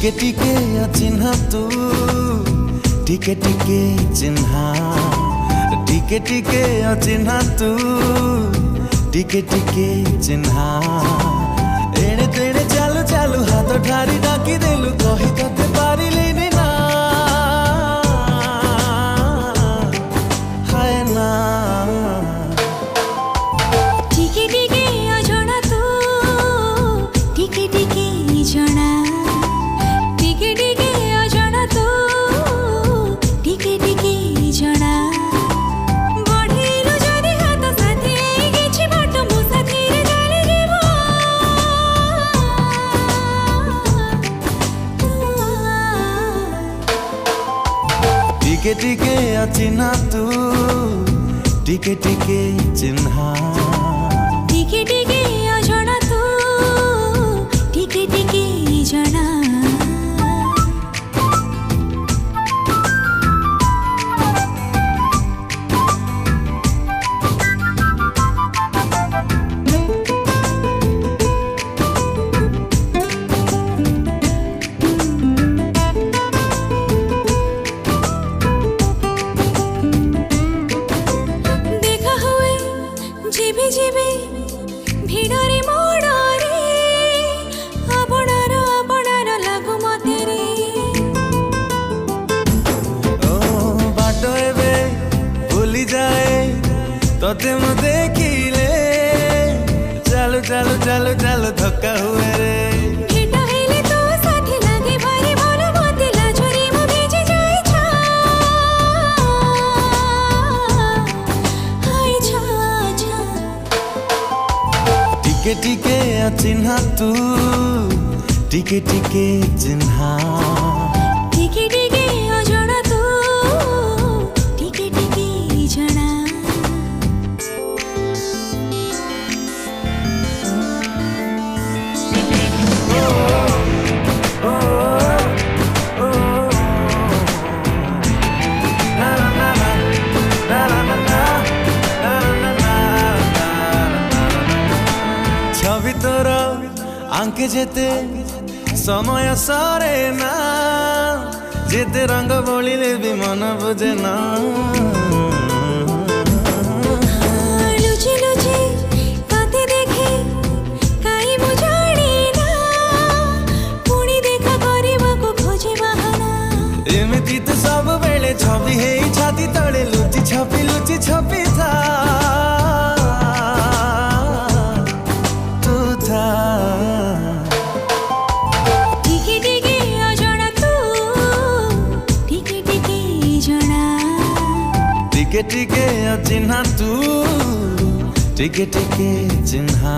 टिके टिके अचिन्हा तू टिके टिके चिन्हा टिके टिके अचिन्हा तू टिके टिके चिन्हा एणे तेणे चालू चालू हाथ ठारी डाकी देलु कही तते पारिलिनी ना हाय ना टिके टिके अजଣା तू टिके टिके जଣା टिके टिके अजଣା तू टिके टिके जଣା बढ़िलु जदि हाथ साथी किछि बाट मो साथी रे डाली जीवो टिके टिके अचिन्हा तू टिके टिके चिन्हा टिके टिके अजଣା तू टिके टिके जଣା देखा हुए जीवी जीवी भिड़रे मोड़रे आपणार लागु मते रे ओ बाट एबे भूली जाए तते मु देखिले चालू चालू चालू चालू धक्का हुए रे भेट हेले तो साथी लागे भारी भलो मते लाजरी मु भेजे जाय छा हाय छा छा टिके टिके अचिन्हा तू टिके टिके चिन्हा टिके टिके अजଣା तू टिके टिके जଣା छवि तोर आंके जेते समय सरे ना जेते रंग बोलिले भी मन बुझे ना लुचि लुचि तते देखे काई मु जाने ना पुणी देखा करबाको खोजे बहाना एमिति तो सब बेले छवि हे छाती तले लुचि छपी था तू था टिके टिके अजଣା तू टिके टिके जଣା टिके टिके अचिन्हा तू टिके टिके चिन्हा।